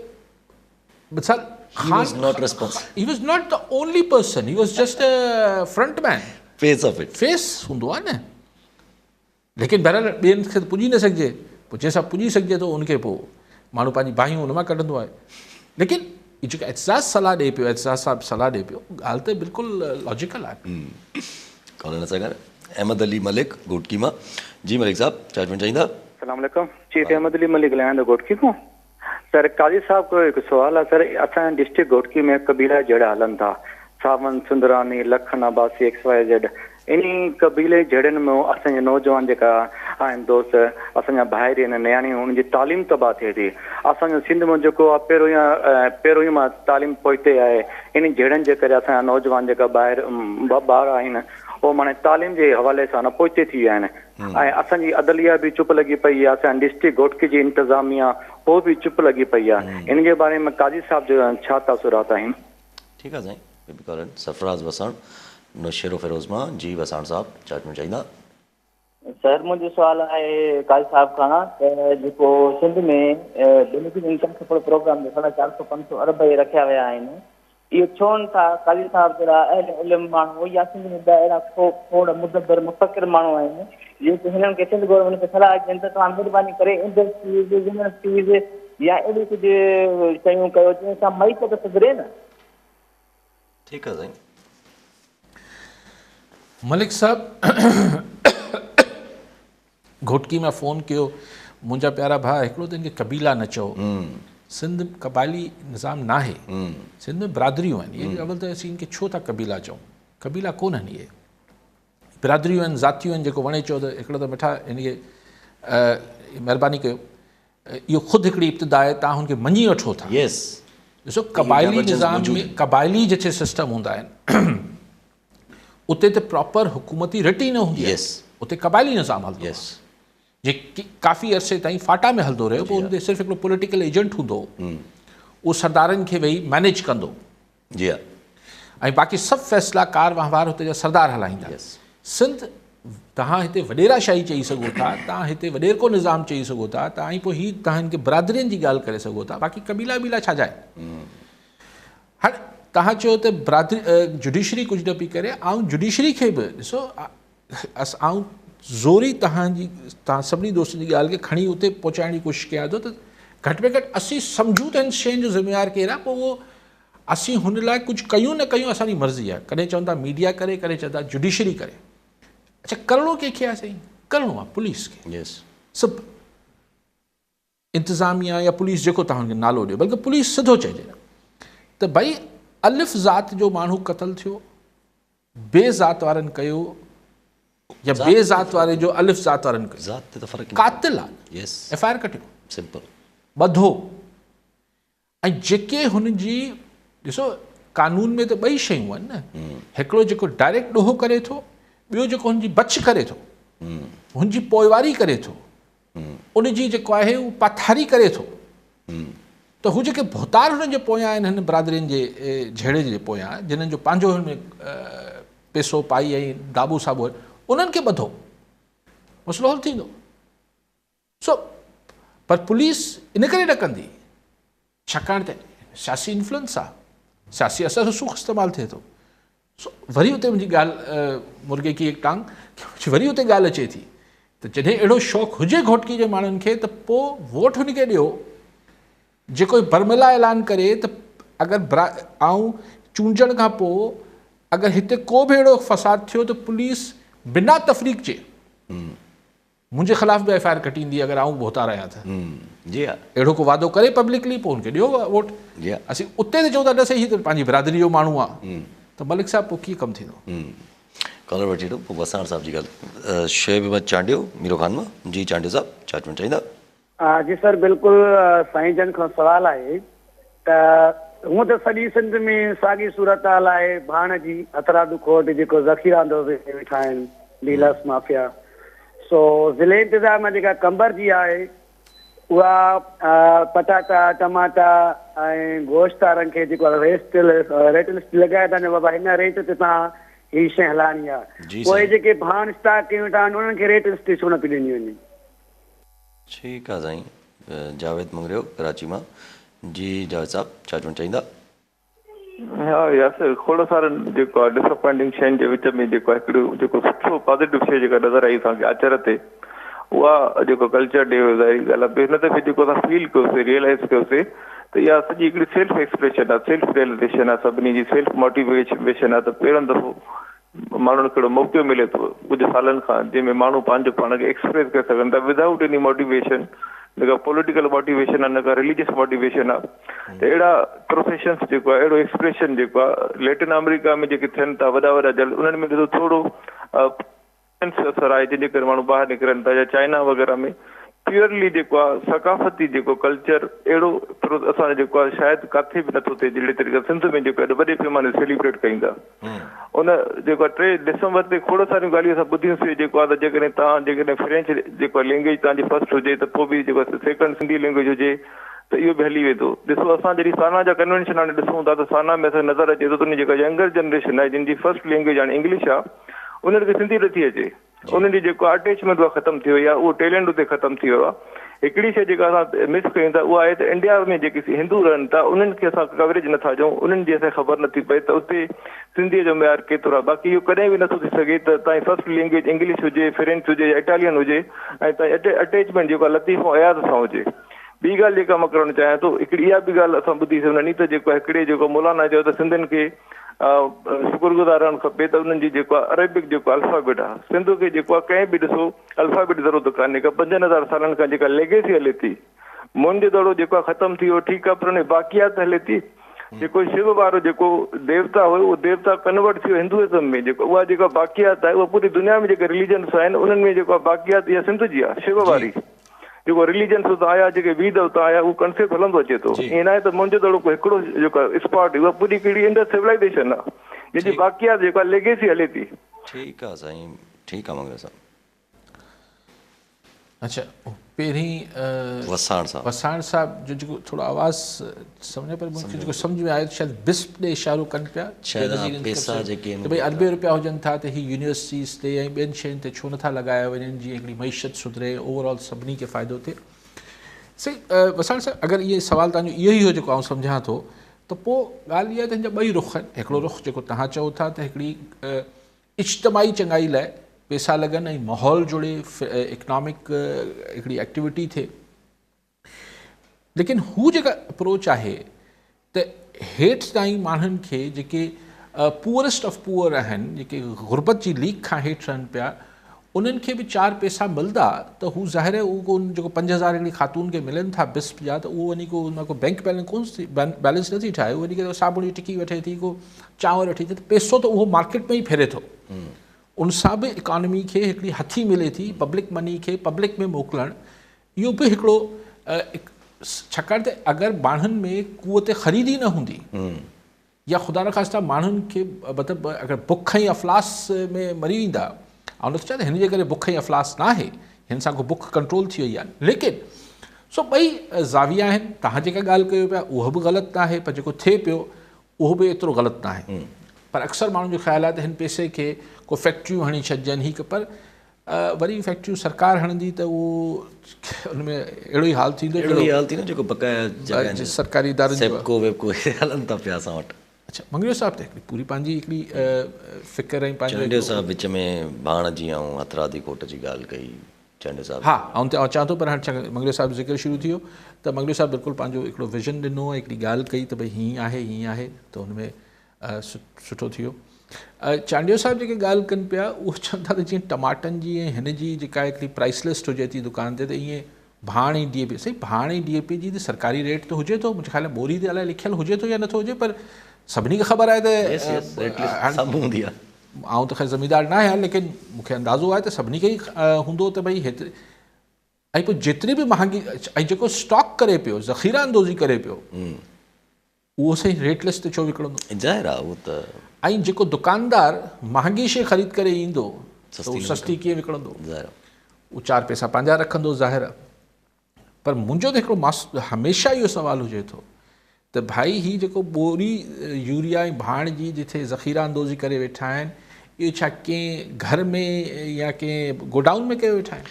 मिसाल He was not responsible. He was not the only person. He was just a front man. Face of it. Face हूंदो आहे न, लेकिन बहरहाल ॿियनि खे त पुॼी न सघिजे, पोइ जंहिंसां पुॼी सघिजे थो उनखे पोइ माण्हू पंहिंजी बाहियूं हुन मां कढंदो आहे। लेकिन हीअ जेका एतिज़ाज़ सलाह ॾिए पियो, एतिज़ाज़ साहिबु सलाह ॾिए पियो, ॻाल्हि त बिल्कुलु लॉजिकल आहे। कौन है सर? अहमद अली मलिक घोटकी मां। जी मलिक साहब, चार्जमेंट चाहिए? अस्सलाम वालेकुम, चीफ अहमद अली मलिक ॻाल्हायां थो घोटकी खां। सर काजी साहब को हिकु सुवाल आहे। सर असांजे डिस्ट्रिक्ट घोटकी में कबीला जहिड़ा हलनि था, सावन सुंदरानी, लखन अब्बासी, XYZ, इन कबीले जड़ियुनि में असांजे नौजवान जेका आहिनि दोस्त, असांजा भाइर आहिनि, नियाणियूं, उनजी तालीम तबाह थिए थी। असांजो सिंध में जेको आहे पहिरियों ई मां तालीम पोइते आहे, इन जड़ियुनि जे करे असांजा नौजवान जेका ॿाहिरि ॿार आहिनि उहो माने तालीम जे हवाले सां न पोइते थी विया आहिनि। ऐं असांजी अदलिया बि चुप लॻी पई आहे, असांजी डिस्ट्रिक्ट घोटकी जी इंतज़ामिया उहो बि चुप लॻी पई आहे। इन जे बारे में काजी साहब जो छा तासुरात आहिनि? ठीकु आहे साईं। सरफराज़ वसाण, नौशेरो फिरोज़ मां। जी वसाण साहब, चार्जमेंट चाहिंदा? सर मुंहिंजो सुवाल आहे काजी साहब खां त जेको सिंध में बेनिफिट इनकम सपोर्ट प्रोग्राम जो 450 अरब रखिया विया आहिनि, इहो छो नथा काजी साहब जहिड़ा अहल इल्म माण्हू या सिंध में अहिड़ा खोड़ मुदब्बर मुफ़क्किर माण्हू आहिनि जेके हिननि खे सिंध गवर्नमेंट खे सलाह ॾियनि त तव्हां महिरबानी करे इंडस्ट्रीज़, यूनिवर्सिटीज़ या अहिड़ी कुझु शयूं कयो जंहिंसां मईत सुधरे न। ठीकु आहे साईं। मलिक साहब घोटकी में फ़ोन कयो, मुंहिंजा प्यारा भाउ हिकिड़ो त इनखे कबीला न चओ, सिंध कबाइली निज़ाम न आहे, सिंध में बिरादरियूं आहिनि। इहे अवल त असीं इनखे छो था कबीला चऊं, कबीला कोन आहिनि, इहे बिरादरियूं आहिनि, ज़ातियूं आहिनि। जेको वणे चओ त हिकिड़ो त मिठा इनखे महिरबानी कयो, इहो ख़ुदि हिकिड़ी इब्तिदा आहे, तव्हां हुनखे मञी वठो था। ॾिसो कबाइली निज़ाम में कबाइली जिथे सिस्टम हूंदा आहिनि उते त प्रॉपर हुकूमती रिटी न हूंदी आहे, उते कबाइली निज़ाम हलंदो आहे, जे काफ़ी अरसे ताईं फाटा में हलंदो रहियो। पोइ उनते सिर्फ़ु हिकिड़ो पॉलिटिकल एजेंट हूंदो, उहो सरदारनि खे वेही मैनेज कंदो, जी हा, ऐं बाक़ी सभु फ़ैसिला कार वहिंवार हुते जा सरदार हलाईंदा। सिंध तव्हां हिते वॾेराशाही चई सघो था, तव्हां हिते वॾेरको निज़ाम चई सघो था, तव्हां ऐं पोइ हीअ तव्हां हिनखे बिरादरियुनि जी ॻाल्हि करे सघो था, बाक़ी कबीला ॿीला छा जाए। हाणे तव्हां चयो त बिरादरी जुडिशरी कुझु न पई करे, ऐं जुडिशरी खे बि ॾिसो, ऐं ज़ोरी तव्हां सभिनी दोस्तनि जी ॻाल्हि खे खणी उते पहुचाइण जी कोशिशि कयां थो, त घटि में घटि असीं सम्झूं त हिन शयुनि जो ज़िम्मेवार केरु आहे, पोइ उहो असीं हुन लाइ कुझु कयूं न कयूं असांजी मर्ज़ी आहे। कॾहिं चवंदा मीडिया करे, कॾहिं चवंदा जुडिशरी करे। अच्छा करिणो कंहिंखे आहे साईं? करिणो आहे पुलिस खे, सभु इंतिज़ामिया या पुलिस जेको तव्हां हुनखे नालो ॾियो, बल्कि पुलिस सिधो चइजे त भई अलिफ़ ज़ात जो माण्हू क़तलु थियो, बे ज़ात वारनि कयो, या बे ज़ात वारे जो अलिफ़ ज़ात वारनि कयो, कातिल आहे, FIR कटियो, सिंपल ॿधो। ऐं जेके हुनजी ॾिसो कानून में त ॿई शयूं आहिनि न, हिकिड़ो जेको डायरेक्ट ॾोहो करे थो, ॿियो जेको हुनजी बच करे थो, हुनजी पोइवारी करे थो, उनजी जेको आहे उहो पाथारी करे थो, त हू जेके भोतार हुननि जे पोयां आहिनि, हिन बिरादरियुनि जे झेड़े जे पोयां, जिन्हनि जो पंहिंजो हिन में पैसो पाई ऐं दाबू साबू उन्हनि खे ॿधो, मसइलो हल थींदो। सो पर पुलिस इन करे न कंदी छाकाणि त सियासी इन्फ्लुएंस आहे, सियासी असर जो सुख इस्तेमालु थिए थो। सो वरी उते मुंहिंजी ॻाल्हि मुर्गे की एक टांग, वरी उते ॻाल्हि अचे थी त जॾहिं अहिड़ो शौक़ु हुजे घोटकी जे माण्हुनि खे त पोइ वोट हुनखे ॾियो जेको बरमला ऐलान करे त अगरि ऐं चूंडण खां पोइ अगरि हिते को बि अहिड़ो फ़साद थियो त पुलिस बिना तफ़रीक़ जे मुंहिंजे ख़िलाफ़ बि एफ आई आर कटींदी अगरि आऊं बोहतार आहियां त। जी हा, अहिड़ो को वादो करे पब्लिकली पोइ हुनखे ॾियो वोट। जी हा, असीं उते त चऊं था न सही त पंहिंजी बिरादरी जो माण्हू आहे त मलिक साहिबु पोइ कीअं कमु थींदो। कॉलर वठी वठो, पोइ वसाण साहिब जी ॻाल्हि। शोएब अहमद चांडियो मीरो खान मां। जी चांडियो साहिबु छा चवणु चाहींदा? जी सर, बिल्कुलु साईं जन खां सुवालु आहे त हूअं त सॼी सिंध में साॻी सूरत हाल आहे, भाण जी हथरादू खोट जेको ज़ख़ीरा वेठा आहिनि डीलर्स माफ़िया। सो ज़िले इंतिज़ाम जेका कंबर जी आहे उहा पटाटा टमाटा ऐं गोश्त वारनि खे जेको रेट लिस्ट लॻाए था न बाबा हिन रेट ते तव्हां हीअ शइ हलाइणी आहे, पोइ जेके भाण स्टाक कयूं था उन्हनि खे रेट लिस्ट छो न पई ॾिनी वञे। ठीकु आहे साईं। जावेद मंगरियो कराची मां। जी जावेद साहिबु छा चवणु चाहींदा? हा यासर, खोड़ सारनि जेको आहे डिसअपॉइंटिंग शयुनि जे विच में जेको आहे हिकिड़ो जेको सुठो पॉज़िटिव शइ जेका नज़र आई असांखे आचर ते, उहा जेको कल्चर डे ज़ाहिरी ॻाल्हि आहे। हिन दफ़े जेको असां फील कयोसीं, रियलाइज़ कयोसीं त इहा सॼी हिकिड़ी सेल्फ एक्सप्रेशन आहे, सेल्फ रियलाइज़ेशन आहे, सभिनी जी सेल्फ मोटिवेशन आहे। त पहिरों दफ़ो माण्हुनि खे हिकिड़ो मौक़ो मिले थो कुझु सालनि खां जंहिंमें माण्हू पंहिंजो पाण खे एक्सप्रेस करे सघनि था विदाउट एनी मोटिवेशन, न का पॉलिटिकल मोटिवेशन आहे न का रिलीजियस मोटिवेशन आहे। त अहिड़ा प्रोफेशन्स जेको आहे, अहिड़ो एक्सप्रेशन जेको आहे लैटिन अमेरिका में जेके थियनि था वॾा वॾा जल, उन्हनि में ॾिसो थोरो असर आहे जंहिंजे करे माण्हू ॿाहिरि निकिरनि था। या चाइना वग़ैरह में प्योरली जेको आहे सकाफ़ती जेको कल्चर अहिड़ो असांजो जेको आहे शायदि किथे बि नथो थिए जहिड़े तरीक़े सिंध में जेको आहे वॾे पैमाने सेलिब्रेट कयूं था। उन जेको आहे 3 डिसंबर ते खोड़ सारियूं ॻाल्हियूं असां ॿुधियूंसीं जेको आहे त जेकॾहिं तव्हां जेकॾहिं फ्रेंच जेको आहे लैंग्वेज तव्हांजी फर्स्ट हुजे त पोइ बि जेको सेकेंड सिंधी लैंग्वेज हुजे त इहो बि हली वेंदो। ॾिसो असां जॾहिं साना जा कन्वेंशन हाणे ॾिसूं था त साना में असांखे नज़र अचे थो त उन जेका यंगर जनरेशन आहे जिन जी फर्स्ट लैंग्वेज हाणे इंग्लिश आहे, उन्हनि खे सिंधी नथी अचे। उन्हनि जी जेको अटैचमेंट उहा ख़तमु थी वई आहे, उहो टैलेंट उते ख़तमु थी वियो आहे। हिकिड़ी शइ जेका असां मिस कयूं था उहा आहे त इंडिया में जेके हिंदू रहनि था उन्हनि खे असां कवरेज नथा ॾियूं, उन्हनि जी असांखे ख़बर नथी पए त उते सिंधीअ जो मयार केतिरो आहे। बाक़ी इहो कॾहिं बि नथो थी सघे त तव्हांजी फर्स्ट लैंग्वेज इंग्लिश हुजे, फ्रेंच हुजे या इटालियन हुजे ऐं तव्हांजी अटैचमेंट जेको आहे लतीफ़ ऐं अयाज़ सां हुजे। ॿी ॻाल्हि जेका मां करणु चाहियां थो, हिकिड़ी इहा बि ॻाल्हि असां ॿुधीसीं उन्हनि त जेको हिकिड़े जेको मौलाना चयो त सिंधियुनि खे शुक्रगुज़ार रहणु खपे त उन्हनि जी जेको आहे अरेबिक जेको अल्फ़ाबेट आहे, सिंध खे जेको आहे कंहिं बि ॾिसो अल्फ़ाबेट ज़रूरत कान्हे का। 5000 सालनि खां जेका लेगेसी हले थी, मुंहिंजो दड़ो जेको आहे ख़तमु थी वियो, ठीकु आहे, पर उन बाक़ियात हले थी। जेको शिव वारो जेको देवता हुयो उहो देवता कन्वर्ट थी वियो हिंदुइज़म में, जेको उहा जेका बाक़ियात आहे उहा पूरी दुनिया में जेके रिलीजन्स आहिनि उन्हनि में जेको आहे बाक़ियात इहा सिंध जी आहे, शिव वारी। जेको रिलीजन्स हुतां आया, जेके वेद हुतां आया, उहो कंसेप्ट हलंदो अचे थो। ईअं न आहे त मुंहिंजो दड़ो को हिकिड़ो जेको आहे स्पॉट उहा पूरी हिकिड़ी इंडस सिविलाइज़ेशन आहे जंहिंजी बाक़ियात जेको आहे लेगेसी हले थी। ठीकु आहे साईं, ठीकु आहे मंगल साहिबु। अच्छा, पहिरीं वसाण साहिब जो जेको थोरो आवाज़ सम्झ पर मूंखे जेको सम्झ में आयो शायदि बिस्प ॾे इशारो कनि पिया त भई अरबे रुपया हुजनि था त हीअ यूनिवर्सिटीज़ ते ऐं ॿियनि शयुनि ते छो नथा लॻाया वञनि जीअं हिकिड़ी मईशत सुधरे, ओवरऑल सभिनी खे फ़ाइदो थिए। सही वसाण साहिबु, अगरि इहे सुवालु तव्हांजो इहो ई हो जेको आउं सम्झां थो त पोइ ॻाल्हि इहा त हिन जा ॿई रुख आहिनि। हिकिड़ो रुख जेको तव्हां चओ था त हिकिड़ी इज्तमाही चङाई लाइ पैसा लॻनि ऐं माहौल जुड़े, इकनॉमिक हिकिड़ी एक्टिविटी थिए, लेकिन हू जेका अप्रोच आहे त हेठि ताईं माण्हुनि खे जेके पुअरेस्ट ऑफ पुअर आहिनि, जेके गुरबत जी लीक खां हेठि रहनि पिया, उन्हनि खे बि 4 पैसा मिलंदा त हू ज़ाहिर आहे उहो जेको 5000 हिकिड़ी ख़ातून खे मिलनि था बिस्प जा, त उहो वञी को उन को बैंक बैलेंस नथी ठाहे, उहो वञी करे साबुण जी टिकी वठे थी, को चांवर वठे थी, त पैसो त उहो मार्केट में ई फेरे थो। उन सां बि इकॉनमी खे हिकिड़ी हथी मिले थी, पब्लिक मनी खे पब्लिक में मोकिलणु, इहो बि हिकिड़ो छाकाणि त अगरि माण्हुनि में क़ुवत ख़रीदी न हूंदी या ख़ुदा न ख़ास्ता माण्हुनि खे मतिलबु अगरि बुख ऐं अफ़लास में मरी वेंदा, ऐं नथो चवां त हिन जे करे बुख ऐं अफ़लास न आहे, हिन सां को बुख कंट्रोल थी वई आहे, लेकिन सो ॿई ज़ाविया आहिनि। तव्हां जेका ॻाल्हि कयो पिया उहो बि ग़लति न आहे, पर जेको थिए पियो उहो बि एतिरो ग़लति न आहे। पर अक्सर माण्हुनि जो ख़्यालु आहे त हिन पैसे खे को फैक्ट्रियूं हणी छॾिजनि ही पर वरी फैक्ट्रियूं सरकार हणंदी त उहो हुन में अहिड़ो ई हाल थींदो जेको बक़ाया सरकारी इदारनि हलनि था पिया असां वटि। अच्छा, मंगलियो साहब त हिकिड़ी पूरी पंहिंजी हिकिड़ी फ़िक्र ऐं चंडियो साहब विच में भाण जी ऐं हथरादी कोट जी ॻाल्हि कई चंडियो साहब। हा, ऐं चवां थो पर हाणे मंगलियो साहब ज़िक्र शुरू थी वियो त मंगलियो साहब बिल्कुलु पंहिंजो हिकिड़ो विज़न ॾिनो ऐं हिकिड़ी ॻाल्हि कई त भई हीअं आहे त हुन में सुठो थी वियो। चांडियो साहब जेके ॻाल्हि कनि पिया उहे चवनि था त जीअं टमाटनि जी ऐं हिन जी जेका हिकिड़ी प्राइस लिस्ट हुजे थी दुकान ते त ईअं भाण ऐं DAP सही भाण ऐं DAP जी त सरकारी रेट त हुजे थो, मुंहिंजे ख़्याल में बोरी ते अलाए लिखियलु हुजे थो या नथो हुजे, पर सभिनी खे ख़बर आहे त आउं त ख़ैर ज़मीदार न आहियां लेकिन मूंखे अंदाज़ो आहे त सभिनी खे ई हूंदो त भई हेतिरे ऐं पोइ जेतिरी बि महांगी ऐं जेको स्टॉक करे पियो ज़ख़ीरा अंदोज़ी करे पियो उहो सही रेट लिस्ट ते छो विकिणंदो? ज़ाहिर आहे उहो त। ऐं जेको दुकानदार महांगी शइ ख़रीद करे ईंदो त उहो सस्ती कीअं विकिणंदो? उहो 4 पैसा पंहिंजा रखंदो ज़ाहिर आहे। पर मुंहिंजो त हिकिड़ो हमेशह इहो सुवालु हुजे थो त भाई ही जेको बोरी यूरिया ऐं भाण जी जिथे ज़ख़ीरा अंदोज़ी करे वेठा आहिनि इहो छा कंहिं घर में या कंहिं गोडाउन में कयो वेठा आहिनि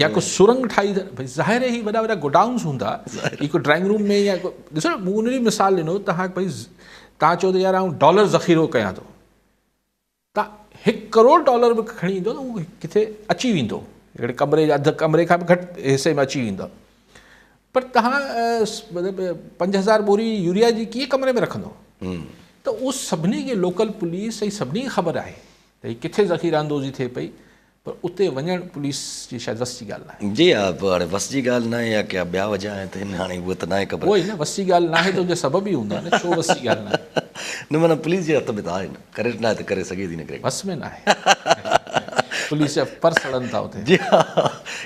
या को सुरंग ठाही? भई ज़ाहिर ई वॾा वॾा गोडाउन्स हूंदा, हिकु ड्राइंग रूम में या ॾिसो मूं उन मिसाल ॾिनो तव्हां भई तव्हां चओ त यार आउं डॉलर ज़ख़ीरो कयां थो, तव्हां $1 करोड़ बि खणी ईंदो त उहो किथे अची वेंदो, हिकिड़े कमरे अधु कमरे खां बि घटि हिसे में अची वेंदो। पर तव्हां मतिलबु 5000 बोरी यूरिया जी कीअं कमरे में रखंदो? त उहो सभिनी खे लोकल पुलिस ऐं सभिनी खे ख़बर आहे त हीअ किथे ज़ख़ीरा अंदोज़ी थिए पई, पर उते वञणु पुलिस जी शायदि वस जी ॻाल्हि आहे। जी हा, हाणे वस जी ॻाल्हि न आहे या क्या ॿिया वजह आहे त हिन हाणे उहा त न आहे ख़बर। उहो ई न, वस जी ॻाल्हि न आहे त हुनजा सबब ई हूंदा न, छो वस जी ॻाल्हि न आहे? न माना पुलिस जे हथ में त आहे न, करे न आहे त करे सघे थी न करे, बस में न आहे पुलिस जा पर सड़नि था उते। जी हा,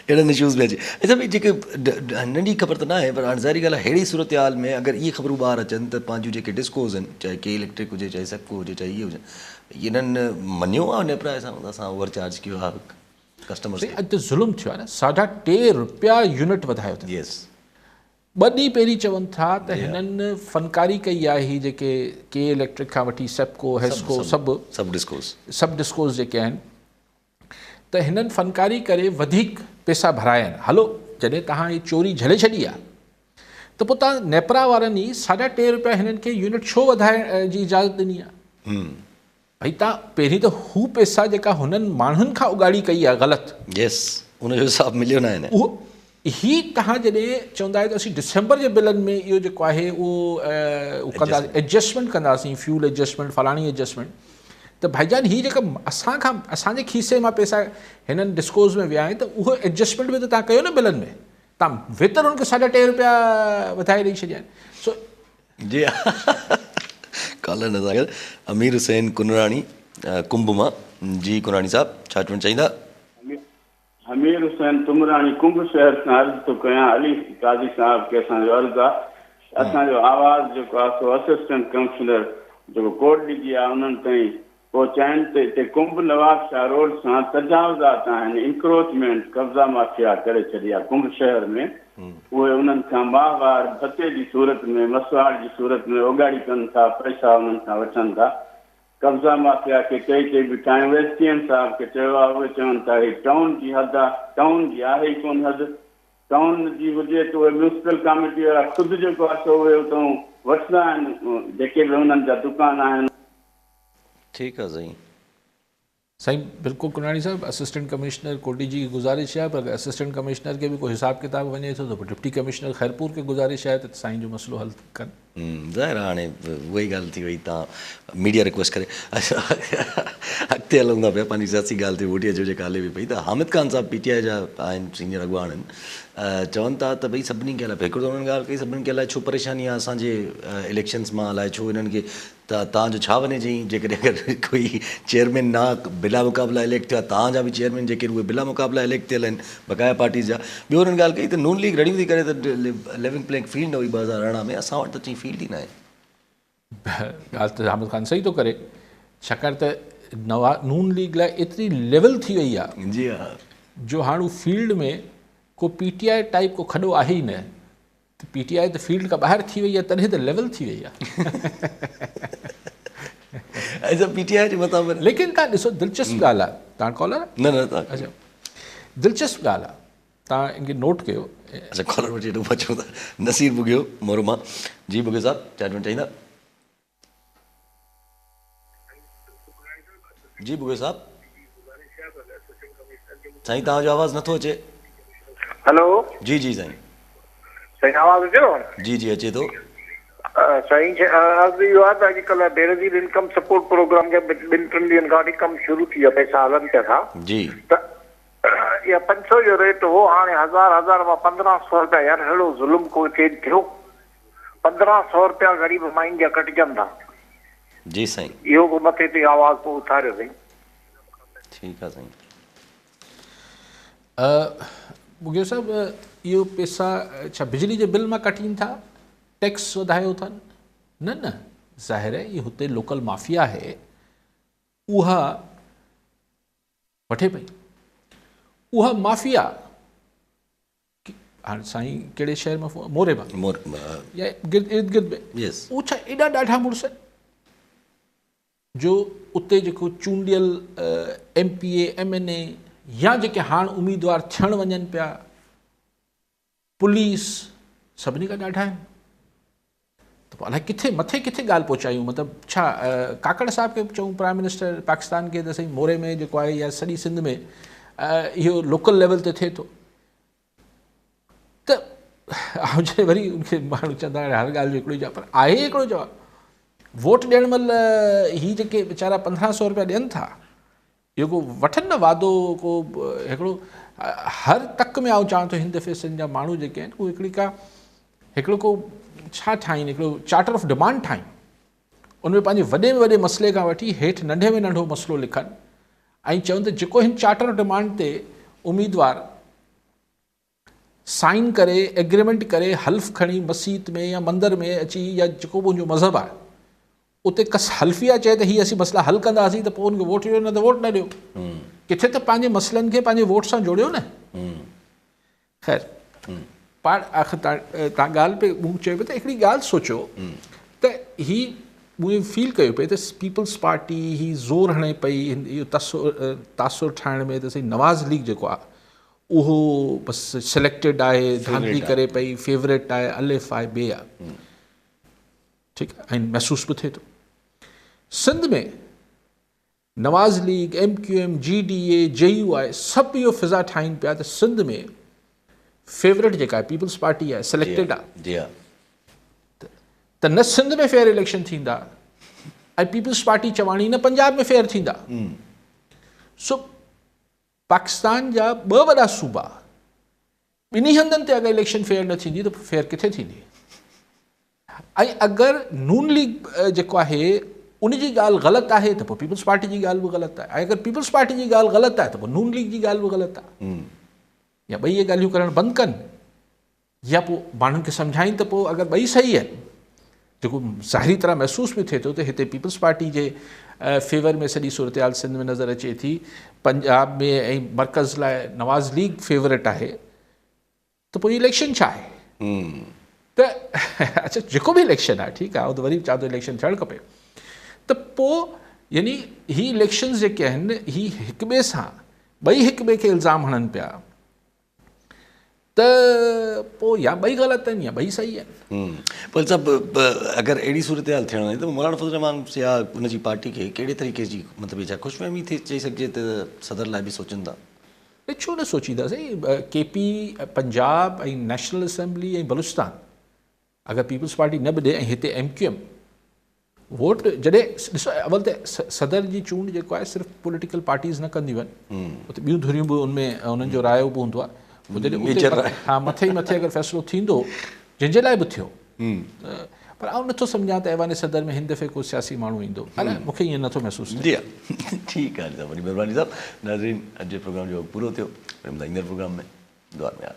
अहिड़नि इशूज़ में अचे। अच्छा भई जेके नंढी ख़बर त न आहे पर हाणे ज़ाहिरी ॻाल्हि आहे अहिड़ी सूरत हाल में अगरि इहे ख़बरूं ॿाहिरि अचनि त पंहिंजूं जेके डिस्कोज़ आहिनि, चाहे के इलेक्ट्रिक हुजे चाहे सेप्को हुजे चाहे इहे हुजनि, इन्हनि मञियो आहे निपराए सां असां ओवर चार्ज कयो आहे कस्टमर्स खे? अॼु त ज़ुल्म थियो आहे न, ₹2.5 यूनिट वधायो अथनि। यस, 2 ॾींहं पहिरीं चवनि था त हिननि फनकारी कई आहे, ही जेके के इलेक्ट्रिक खां वठी सेप्को हेस्को सभु डिस्कोज़ जेके आहिनि त हिननि फनकारी करे वधीक पैसा भराया आहिनि। हलो जॾहिं तव्हां हीअ चोरी झले छॾी आहे त पोइ तव्हां नेपरा वारनि ई ₹2.5 हिननि खे यूनिट छो वधाइण जी इजाज़त ॾिनी आहे? भई तव्हां पहिरीं त हू पैसा जेका हुननि माण्हुनि खां उगाड़ी कई आहे ग़लति, यस, उनजो हिसाब मिलियो न आहे। उहो ही तव्हां जॾहिं चवंदा आहियो त असीं डिसेंबर जे बिलनि में इहो जेको आहे उहो कंदासीं, एडजस्टमेंट कंदासीं, फ्यूल एडजस्टमेंट फलाणी एडजस्टमेंट, त भाईजान ही जेका असांजे खीसे मां पैसा हिननि डिस्कोज़ में विया आहिनि त उहो एडजस्टमेंट बि त तव्हां कयो न बिलनि में, तव्हां वेतर हुनखे ₹2.5 वधाए ॾेई छॾिया आहिनि। सो जी कॉलर नज़र अमीर हुसैन कुनरानी कुंभ मां। जी कुनरानी साहब छा चवणु चाहींदा? अमीर हुसैन कुमरानी कुंभ शहर सां अर्ज़ु थो कयां, अली काज़ी साहब खे असांजो अर्ज़ु आहे, असांजो आवाज़ु जेको आहे सो असिस्टेंट कमिश्नर जेको कोर्ट ॾिजी आहे उन्हनि ताईं पहुचाइनि त हिते कुंभ नवाब शाह रोड सां तजावज़ात आहिनि, इंक्रोचमेंट कब्ज़ा माफ़िया करे छॾी आहे कुंभ शहर में, उहे उन्हनि खां माहवार भते जी सूरत में मसवाड़ जी सूरत में उगाड़ी कनि था, पैसा उन्हनि खां वठनि था। कब्ज़ा माफ़िया खे चई बीठा आहियूं, एसडीएम साहब खे चयो आहे, उहे चवनि था ही टाउन जी हद आहे, टाउन जी आहे ई कोन हद, टाउन जी हुजे त उहे म्यूनिसिपल कमेटी वारा ख़ुदि जेको आहे सो उहे उतां वठंदा आहिनि, जेके बि उन्हनि जा दुकान आहिनि। ठीकु आहे साईं। साईं बिल्कुलु कुनाणी साहब, असिस्टेंट कमिश्नर कोटी जी गुज़ारिश आहे, पर असिस्टेंट कमिश्नर खे बि कोई हिसाब किताब वञे थो त डिप्टी कमिश्नर खैरपुर खे गुज़ारिश आहे त साईं जो मसइलो हल कनि। ज़ाहिर हाणे उहा ई ॻाल्हि थी वई, तव्हां मीडिया रिक्वेस्ट करे अॻिते हलूं था पिया पंहिंजी सियासी ॻाल्हि ते वोटी जो जेका हले पई, त हामिद खान साहब PTI जा आहिनि सीनियर अॻुवान आहिनि, चवनि था त भई सभिनी खे अलाए हिकिड़ो त हुननि ॻाल्हि कई सभिनी खे अलाए छो परेशानी आहे असांजे इलेक्शन्स मां, अलाए छो हिननि खे, त तव्हांजो छा वञे चई जेकॾहिं अगरि कोई चेयरमैन न बिला मुक़ाबला इलेक्ट थिया, तव्हांजा बि चेयरमैन जेके उहे बिला मुक़ाबला इलेक्ट थियल आहिनि बक़ाया पार्टीज़ जा। ॿियो हुननि ॻाल्हि कई त नून लीग रड़ियूं थी करे त लेवल प्लेइंग फील्ड न हुई 2018 में, असां वटि त चई फील्ड ई न आहे। ॻाल्हि त हामिद खान सही थो करे, छाकाणि त नून लीग लाइ एतिरी लेवल थी वई आहे जी हा जो हाणे फील्ड में को PTI टाइप को खॾो आहे ई न, PTI त फील्ड खां ॿाहिरि थी वई आहे, तॾहिं त लेवल थी वई आहे। PTI जे मथां लेकिन तव्हां ॾिसो, दिलचस्प ॻाल्हि आहे, तव्हां कॉलर? न अच्छा, दिलचस्प ॻाल्हि आहे, तव्हां इनखे नोट कयो। अच्छा, कॉलर वठी हेॾो बचो था। नसीर बुगियो मोरो मां। जी बुगे साहब, चारि मिनट चाहींदा? जी बुगे साहब, साईं तव्हांजो आवाज़ नथो अचे। हेलो जी जी साईं। साईं आवाज़ अचेव? जी जी अचे थो। साईं अर्ज़ु इहो आहे त अॼुकल्ह बेनज़ीर इनकम सपोर्ट प्रोग्राम जे 2-3 ॾींहंनि खां वठी कमु शुरू थी वियो, पैसा हलनि पिया था। जी। त इहा 500 जो रेट हो, हाणे 1000 मां 1500 रुपया। यार अहिड़ो ज़ुल्म कोई थिए थियो? 1500 रुपया ग़रीब माइनि जा कटिजनि था। जी साईं। इहो को मथे ते आवाज़ पोइ उथारियो साईं। ठीकु आहे साईं। बुगियो साहब, इहो पैसा छा बिजली जे बिल मां कटीनि था, टैक्स वधायो अथनि? न न, ज़ाहिर आहे इहो हुते लोकल माफ़िया आहे, उहा वठे पई। उहा माफ़िया हाणे साईं कहिड़े शहर में? मोरे मां या इर्द गिर्द में। उहो छा एॾा ॾाढा मुड़ुस जो उते जेको चूंडियल MPA MNA या जेके हाणे उम्मीदवार थियण वञनि पिया, पुलिस, सभिनी खां ॾाढा आहिनि। त अलाए किथे मथे किथे ॻाल्हि पहुचायूं? मतिलबु छा काकड़ साहब खे चऊं प्राइम मिनिस्टर पाकिस्तान खे त साईं मोरे में जेको आहे या सॼी सिंध में इहो लोकल लेवल ते थिए थो? त वरी उनखे माण्हू चवंदा आहिनि हर ॻाल्हि जो हिकिड़ो जवाबु, पर आहे हिकिड़ो जवाबु। वोट ॾियण महिल ही जेके वीचारा 1500 रुपया ॾियनि था, इहो को वठनि न वादो, को हिकिड़ो हर तक में आउं चवां थो हिन दफ़े सिंध जा माण्हू जेके आहिनि उहे हिकिड़ो को छा ठाहिनि, हिकिड़ो चार्टर ऑफ डिमांड ठाहिनि। उनमें पंहिंजे वॾे में वॾे मसइले खां वठी हेठि नंढे में नंढो मसइलो लिखनि ऐं चवनि त जेको हिन चार्टर ऑफ डिमांड ते उम्मीदवार साइन करे, एग्रीमेंट करे, हल्फ़ खणी मस्जिद में या मंदर में अची, या जेको बि उनजो मज़हब आहे उते कस हल्फ़िया चए त हीअ असीं मसइला हल कंदासीं, त पोइ उनखे वोट ॾियो, न त वोट न ॾियो। किथे त पंहिंजे मसइलनि खे पंहिंजे वोट सां जोड़ियो न। ख़ैर, पाण आख़िर तव्हां ॻाल्हि पे मूं चयो पिए त हिकिड़ी ॻाल्हि सोचियो त ही मूं फील कयो पिए त पीपल्स पार्टी ही ज़ोर हणे पई इहो तासुर ठाहिण में त साईं नवाज़ लीग जेको आहे उहो बसि सिलेक्टेड आहे, धांधली करे पई, फेवरेट आहे, अलिफ आहे, ॿे आहे। ठीकु आहे, ऐं महसूस बि थिए थो। सिंध में नवाज़ लीग, MQM, GDA, JUI सभु इहो फिज़ा ठाहिनि पिया त सिंध में फेवरेट जेका आहे पीपल्स पार्टी आहे, सिलेक्टेड आहे। त न सिंध में फेयर इलेक्शन थींदा ऐं पीपल्स पार्टी चवाणी न पंजाब में फेयर थींदा। सो पाकिस्तान जा 2 वॾा सूबा, ॿिन्ही हंधनि ते अगरि इलेक्शन फेयर न थींदी त फेयर किथे थींदी? ऐं अगरि नून लीग जेको आहे उनजी ॻाल्हि ग़लति आहे त पोइ पीपल्स पार्टी जी ॻाल्हि बि ग़लति आहे, ऐं अगरि पीपल्स पार्टी जी ॻाल्हि ग़लति आहे त पोइ नून लीग जी ॻाल्हि बि ग़लति आहे। या ॿई इहे ॻाल्हियूं करणु बंदि कनि, या पोइ माण्हुनि खे सम्झाइनि त पोइ अगरि ॿई सही आहिनि, जेको ज़ाहिरी तरह महसूस बि थिए थो त हिते पीपल्स पार्टी जे फेवर में सॼी सूरत हाल सिंध में नज़र अचे थी, पंजाब में ऐं मर्कज़ लाइ नवाज़ लीग फेवरेट आहे, त पोइ इलेक्शन छा आहे? त अच्छा जेको बि इलेक्शन आहे ठीकु आहे, त वरी चवां थो इलेक्शन थियणु खपे। त पोइ यानी ही इलेक्शन्स जेके आहिनि ही हिक ॿिए सां, ॿई हिक ॿिए खे इल्ज़ाम हणनि पिया, त पोइ या ॿई ग़लति आहिनि या ॿई सही आहिनि। पर सभु अगरि अहिड़ी सूरत हाल थियण वञे त मौलाना फज़ल रहमान या उनजी पार्टी खे कहिड़े तरीक़े जी मतिलबु छा ख़ुशफ़हमी थी चई सघिजे त सदर लाइ बि सोचनि था? छो न सोचींदासीं? KP, पंजाब ऐं नेशनल असेंबली ऐं बलूचिस्तान अगरि पीपल्स पार्टी न बि ॾिए ऐं हिते MQM वोट जॾहिं ॾिसो, अवल त सदर जी चूंड जेको आहे सिर्फ़ु पॉलिटिकल पार्टीज़ न कंदियूं आहिनि, उते ॿियूं धुरियूं बि उनमें उन्हनि जो रायो बि हूंदो आहे। हा, मथे ई मथे अगरि फ़ैसिलो थींदो जंहिंजे लाइ बि थियो, पर आउं नथो सम्झां त ऐवान सदर में हिन दफ़े को सियासी माण्हू ईंदो, अलाए मूंखे ईअं नथो महसूसु थिए। ठीकु आहे, वॾी महिरबानी साहब। नाज़रीन, अॼु जे प्रोग्राम जो पूरो थियो, ईंदड़ प्रोग्राम में दुआ में